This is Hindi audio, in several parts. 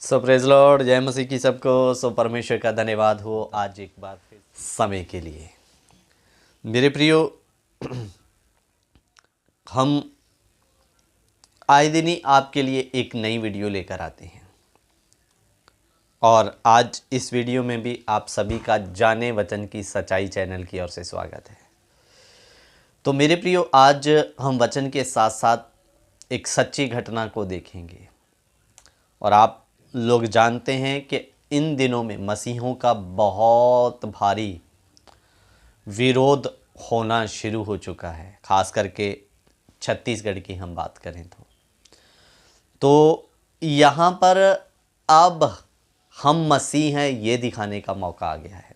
सो प्रेज लॉर्ड, जय मसीह की सबको। सो परमेश्वर का धन्यवाद हो आज एक बार फिर समय के लिए। मेरे प्रियो, हम आए दिन ही आपके लिए एक नई वीडियो लेकर आते हैं और आज इस वीडियो में भी आप सभी का जाने वचन की सच्चाई चैनल की ओर से स्वागत है। तो मेरे प्रियो, आज हम वचन के साथ साथ एक सच्ची घटना को देखेंगे। और आप लोग जानते हैं कि इन दिनों में मसीहों का बहुत भारी विरोध होना शुरू हो चुका है, खास करके छत्तीसगढ़ की हम बात करें तो यहाँ पर अब हम मसीह हैं ये दिखाने का मौका आ गया है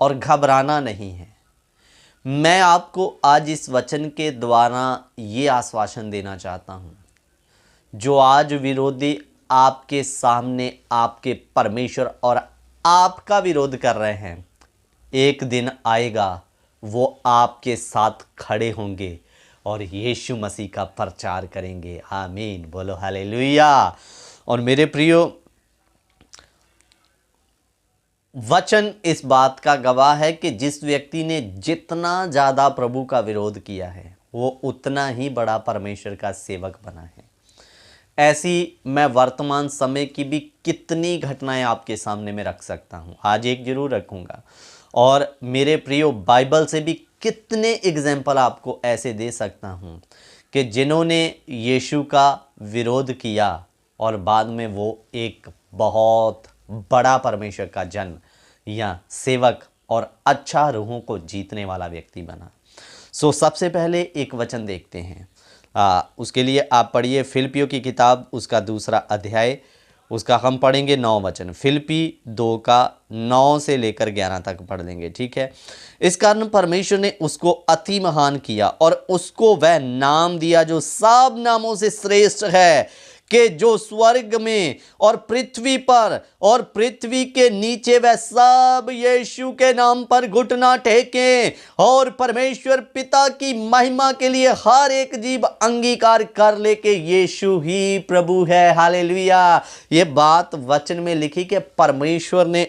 और घबराना नहीं है। मैं आपको आज इस वचन के द्वारा ये आश्वासन देना चाहता हूँ, जो आज विरोधी आपके सामने आपके परमेश्वर और आपका विरोध कर रहे हैं, एक दिन आएगा वो आपके साथ खड़े होंगे और यीशु मसीह का प्रचार करेंगे। आमीन, बोलो हालेलुया। और मेरे प्रियो, वचन इस बात का गवाह है कि जिस व्यक्ति ने जितना ज़्यादा प्रभु का विरोध किया है वो उतना ही बड़ा परमेश्वर का सेवक बना है। ऐसी मैं वर्तमान समय की भी कितनी घटनाएं आपके सामने में रख सकता हूं, आज एक जरूर रखूंगा। और मेरे प्रियो, बाइबल से भी कितने एग्जाम्पल आपको ऐसे दे सकता हूं कि जिन्होंने यीशु का विरोध किया और बाद में वो एक बहुत बड़ा परमेश्वर का जन या सेवक और अच्छा रूहों को जीतने वाला व्यक्ति बना। सो सबसे पहले एक वचन देखते हैं। उसके लिए आप पढ़िए फिलिप्पियों की किताब, उसका 2 अध्याय, उसका हम पढ़ेंगे 9 वचन। फिलिप्पी 2 का 9 से लेकर 11 तक पढ़ लेंगे, ठीक है। इस कारण परमेश्वर ने उसको अति महान किया और उसको वह नाम दिया जो सब नामों से श्रेष्ठ है, कि जो स्वर्ग में और पृथ्वी पर और पृथ्वी के नीचे वह सब यीशु के नाम पर घुटना टेके और परमेश्वर पिता की महिमा के लिए हर एक जीव अंगीकार कर ले कि यीशु ही प्रभु है। हालेलुया। ये बात वचन में लिखी कि परमेश्वर ने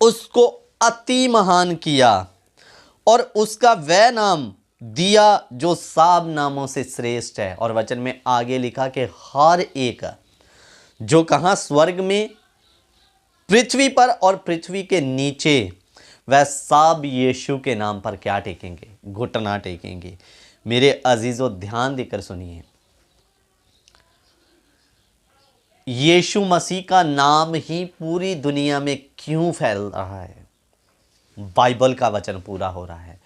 उसको अति महान किया और उसका वह नाम दिया जो सब नामों से श्रेष्ठ है। और वचन में आगे लिखा कि हर एक जो कहां, स्वर्ग में, पृथ्वी पर और पृथ्वी के नीचे, वह सब यीशु के नाम पर क्या टेकेंगे? घुटना टेकेंगे। मेरे अजीजों, ध्यान देकर सुनिए, यीशु मसीह का नाम ही पूरी दुनिया में क्यों फैल रहा है? बाइबल का वचन पूरा हो रहा है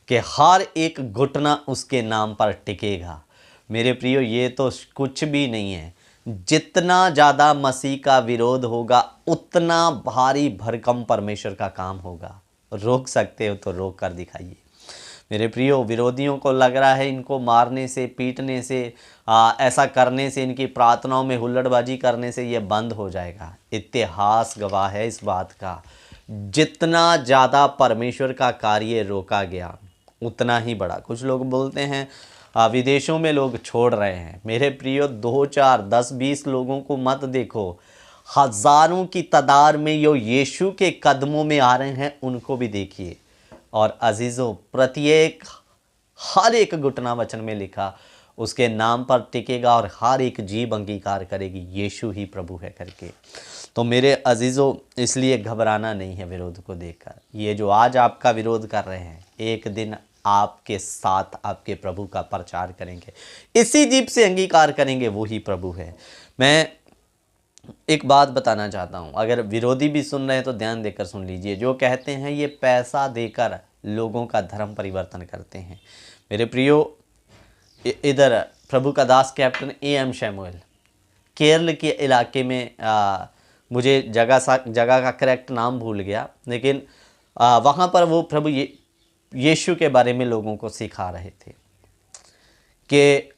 कि हर एक घुटना उसके नाम पर टिकेगा। मेरे प्रियो, ये तो कुछ भी नहीं है। जितना ज़्यादा मसीह का विरोध होगा उतना भारी भरकम परमेश्वर का काम होगा। रोक सकते हो तो रोक कर दिखाइए। मेरे प्रियो, विरोधियों को लग रहा है इनको मारने से, पीटने से, ऐसा करने से, इनकी प्रार्थनाओं में हुल्लड़बाजी करने से ये बंद हो जाएगा। इतिहास गवाह है इस बात का। जितना ज़्यादा परमेश्वर का कार्य रोका गया उतना ही बड़ा। कुछ लोग बोलते हैं विदेशों में लोग छोड़ रहे हैं। मेरे प्रियो, 2, 4, 10, 20 लोगों को मत देखो, हजारों की तादाद में जो यीशु के कदमों में आ रहे हैं उनको भी देखिए। और अजीज़ों, प्रत्येक हर एक घुटना वचन में लिखा उसके नाम पर टिकेगा और हर एक जीव अंगीकार करेगी यीशु ही प्रभु है करके। तो मेरे अजीज़ों, इसलिए घबराना नहीं है विरोध को देखकर। ये जो आज आपका विरोध कर रहे हैं, एक दिन आपके साथ आपके प्रभु का प्रचार करेंगे, इसी जीभ से अंगीकार करेंगे वो ही प्रभु है। मैं एक बात बताना चाहता हूँ, अगर विरोधी भी सुन रहे हैं तो ध्यान देकर सुन लीजिए। जो कहते हैं ये पैसा देकर लोगों का धर्म परिवर्तन करते हैं, मेरे प्रियो, इधर प्रभु का दास कैप्टन A.M. शैमुएल केरल के इलाके में, मुझे जगह का करेक्ट नाम भूल गया, लेकिन वहाँ पर वो प्रभु यीशु के बारे में लोगों को सिखा रहे थे कि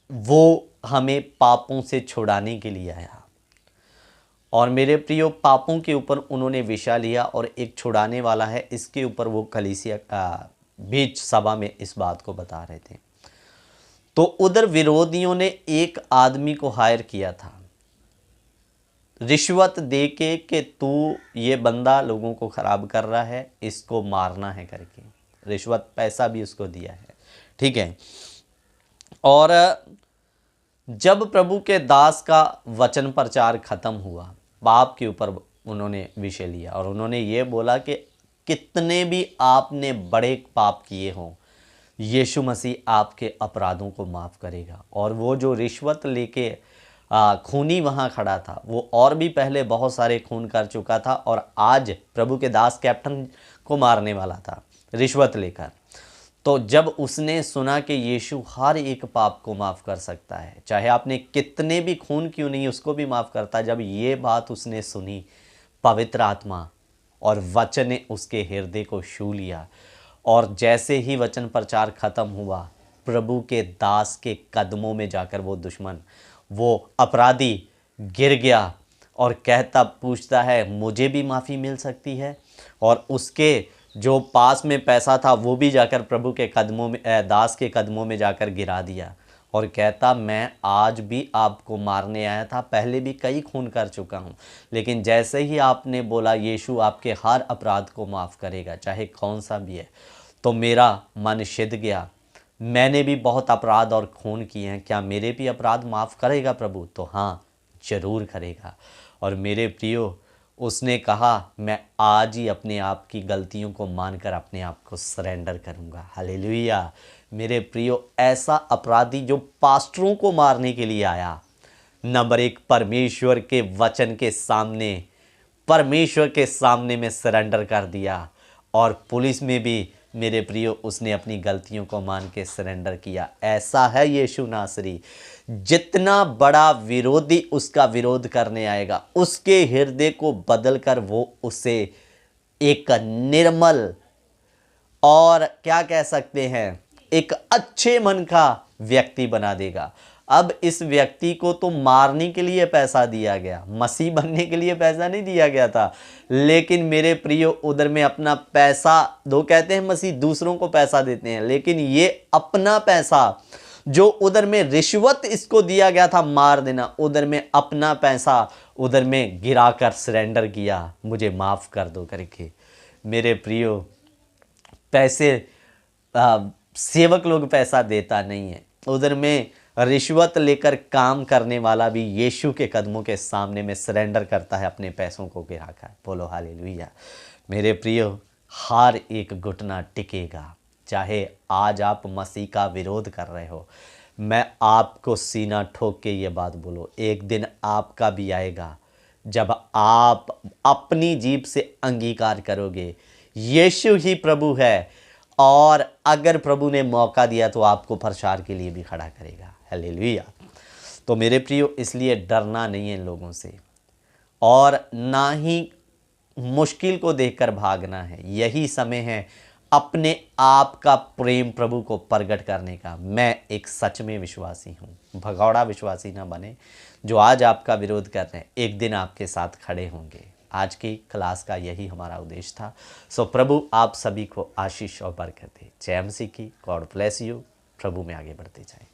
वो हमें पापों से छुड़ाने के लिए आया। और मेरे प्रियो, पापों के ऊपर उन्होंने विषय लिया और एक छुड़ाने वाला है, इसके ऊपर वो कलीसिया बीच सभा में इस बात को बता रहे थे। तो उधर विरोधियों ने एक आदमी को हायर किया था रिश्वत दे के कि तू ये बंदा लोगों को ख़राब कर रहा है, इसको मारना है करके रिश्वत पैसा भी उसको दिया है। ठीक है। और जब प्रभु के दास का वचन प्रचार खत्म हुआ, पाप के ऊपर उन्होंने विषय लिया और उन्होंने ये बोला कि कितने भी आपने बड़े पाप किए हों, यीशु मसीह आपके अपराधों को माफ़ करेगा। और वो जो रिश्वत लेके खूनी वहाँ खड़ा था, वो और भी पहले बहुत सारे खून कर चुका था और आज प्रभु के दास कैप्टन को मारने वाला था रिश्वत लेकर। तो जब उसने सुना कि यीशु हर एक पाप को माफ़ कर सकता है, चाहे आपने कितने भी खून क्यों नहीं, उसको भी माफ़ करता है। जब ये बात उसने सुनी, पवित्र आत्मा और वचन ने उसके हृदय को छू लिया और जैसे ही वचन प्रचार खत्म हुआ, प्रभु के दास के कदमों में जाकर वो दुश्मन, वो अपराधी गिर गया और कहता पूछता है मुझे भी माफ़ी मिल सकती है। और उसके जो पास में पैसा था वो भी जाकर प्रभु के कदमों में, दास के कदमों में जाकर गिरा दिया और कहता मैं आज भी आपको मारने आया था, पहले भी कई खून कर चुका हूँ, लेकिन जैसे ही आपने बोला यीशु आपके हर अपराध को माफ़ करेगा, चाहे कौन सा भी है, तो मेरा मन सिद्ध गया। मैंने भी बहुत अपराध और खून किए हैं, क्या मेरे भी अपराध माफ़ करेगा प्रभु? तो हाँ, ज़रूर करेगा। और मेरे प्रियो, उसने कहा मैं आज ही अपने आप की गलतियों को मानकर अपने आप को सरेंडर करूंगा। हालेलुया। मेरे प्रियो, ऐसा अपराधी जो पास्टरों को मारने के लिए आया, नंबर एक परमेश्वर के वचन के सामने, परमेश्वर के सामने में सरेंडर कर दिया। और पुलिस में भी मेरे प्रियो उसने अपनी गलतियों को मान के सरेंडर किया। ऐसा है यीशु नासरी, जितना बड़ा विरोधी उसका विरोध करने आएगा, उसके हृदय को बदलकर वो उसे एक निर्मल और क्या कह सकते हैं, एक अच्छे मन का व्यक्ति बना देगा। अब इस व्यक्ति को तो मारने के लिए पैसा दिया गया, मसीह बनने के लिए पैसा नहीं दिया गया था। लेकिन मेरे प्रियो, उधर में अपना पैसा, दो कहते हैं मसीह दूसरों को पैसा देते हैं, लेकिन ये अपना पैसा जो उधर में रिश्वत इसको दिया गया था मार देना, उधर में अपना पैसा उधर में गिराकर सरेंडर किया, मुझे माफ़ कर दो करके। मेरे प्रियो, पैसे सेवक लोग पैसा देता नहीं है, उधर में रिश्वत लेकर काम करने वाला भी यीशु के कदमों के सामने में सरेंडर करता है अपने पैसों को गिराकर। बोलो हालेलुया। मेरे प्रियो, हर एक घुटना टिकेगा, चाहे आज आप मसीह का विरोध कर रहे हो। मैं आपको सीना ठोक के ये बात बोलो, एक दिन आपका भी आएगा जब आप अपनी जीभ से अंगीकार करोगे यीशु ही प्रभु है, और अगर प्रभु ने मौका दिया तो आपको प्रचार के लिए भी खड़ा करेगा। हालेलुया। तो मेरे प्रियो, इसलिए डरना नहीं है इन लोगों से, और ना ही मुश्किल को देखकर भागना है। यही समय है अपने आप का प्रेम प्रभु को प्रकट करने का। मैं एक सच में विश्वासी हूँ, भगौड़ा विश्वासी ना बने जो आज आपका विरोध कर रहे हैं, एक दिन आपके साथ खड़े होंगे। आज की क्लास का यही हमारा उद्देश्य था। सो प्रभु आप सभी को आशीष और बरकत दे। जय मसीह की। God bless you. प्रभु में आगे बढ़ते जाएं।